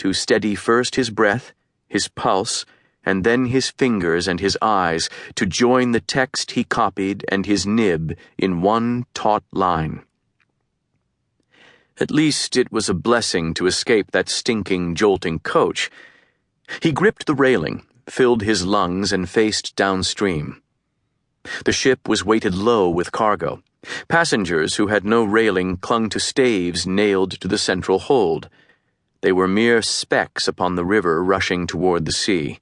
to steady first his breath, his pulse, and then his fingers and his eyes to join the text he copied and his nib in one taut line. At least it was a blessing to escape that stinking, jolting coach. He gripped the railing, filled his lungs, and faced downstream. The ship was weighted low with cargo. Passengers who had no railing clung to staves nailed to the central hold. They were mere specks upon the river rushing toward the sea.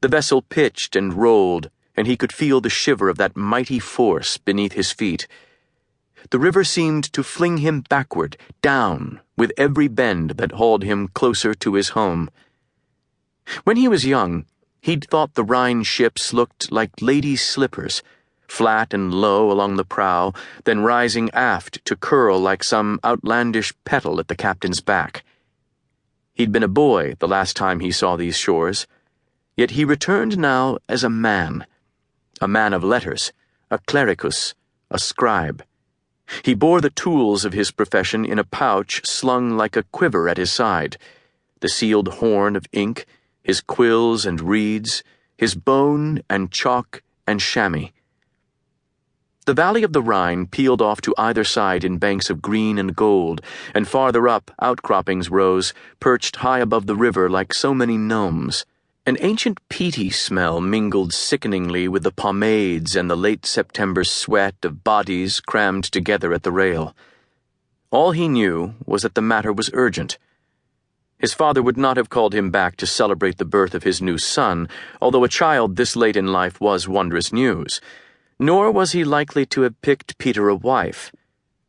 The vessel pitched and rolled, and he could feel the shiver of that mighty force beneath his feet. The river seemed to fling him backward, down, with every bend that hauled him closer to his home. When he was young, he'd thought the Rhine ships looked like ladies' slippers, flat and low along the prow, then rising aft to curl like some outlandish petal at the captain's back. He'd been a boy the last time he saw these shores, yet he returned now as a man of letters, a clericus, a scribe. He bore the tools of his profession in a pouch slung like a quiver at his side, the sealed horn of ink, his quills and reeds, his bone and chalk and chamois. The valley of the Rhine peeled off to either side in banks of green and gold, and farther up outcroppings rose, perched high above the river like so many gnomes. An ancient peaty smell mingled sickeningly with the pomades and the late September sweat of bodies crammed together at the rail. All he knew was that the matter was urgent. His father would not have called him back to celebrate the birth of his new son, although a child this late in life was wondrous news. Nor was he likely to have picked Peter a wife.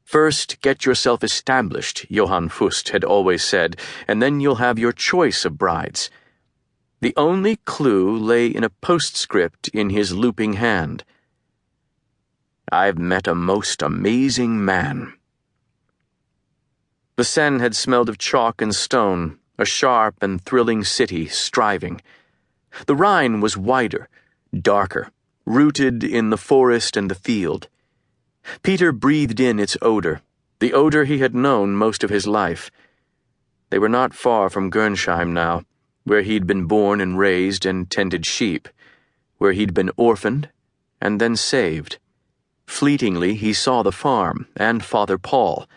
First, get yourself established, Johann Fust had always said, and then you'll have your choice of brides. The only clue lay in a postscript in his looping hand. I've met a most amazing man. The Seine had smelled of chalk and stone, a sharp and thrilling city striving. The Rhine was wider, darker, rooted in the forest and the field. Peter breathed in its odor, the odor he had known most of his life. They were not far from Gernsheim now, where he'd been born and raised and tended sheep, where he'd been orphaned and then saved. Fleetingly he saw the farm and Father Paul.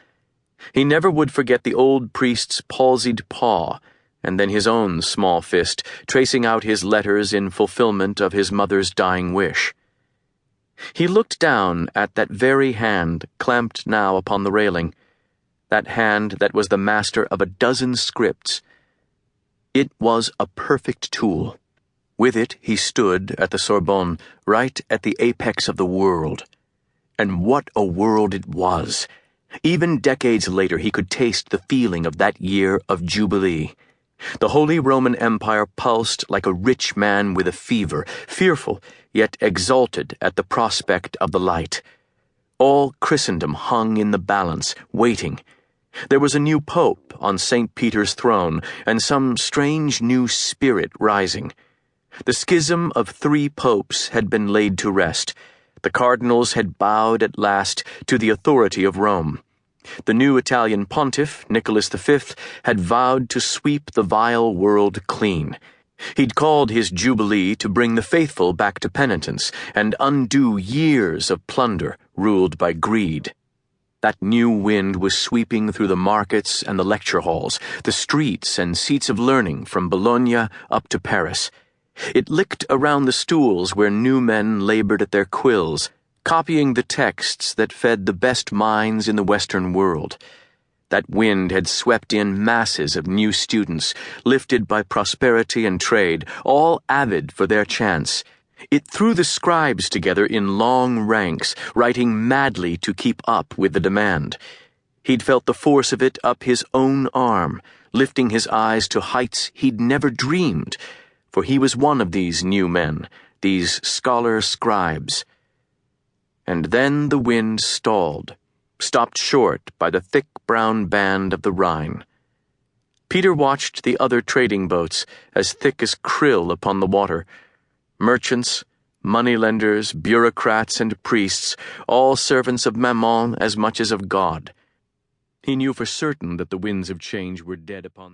He never would forget the old priest's palsied paw, and then his own small fist, tracing out his letters in fulfillment of his mother's dying wish. He looked down at that very hand clamped now upon the railing, that hand that was the master of a dozen scripts. It was a perfect tool. With it he stood at the Sorbonne, right at the apex of the world. And what a world it was! Even decades later he could taste the feeling of that year of Jubilee. The Holy Roman Empire pulsed like a rich man with a fever, fearful, yet exalted at the prospect of the light. All Christendom hung in the balance, waiting. There was a new pope on St. Peter's throne, and some strange new spirit rising. The schism of 3 popes had been laid to rest. The cardinals had bowed at last to the authority of Rome. The new Italian pontiff, Nicholas V, had vowed to sweep the vile world clean. He'd called his jubilee to bring the faithful back to penitence and undo years of plunder ruled by greed. That new wind was sweeping through the markets and the lecture halls, the streets and seats of learning from Bologna up to Paris. It licked around the stools where new men labored at their quills, copying the texts that fed the best minds in the Western world. That wind had swept in masses of new students, lifted by prosperity and trade, all avid for their chance. It threw the scribes together in long ranks, writing madly to keep up with the demand. He'd felt the force of it up his own arm, lifting his eyes to heights he'd never dreamed, for he was one of these new men, these scholar scribes. And then the wind stalled, stopped short by the thick brown band of the Rhine. Peter watched the other trading boats, as thick as krill upon the water. Merchants, moneylenders, bureaucrats, and priests, all servants of Mammon as much as of God. He knew for certain that the winds of change were dead upon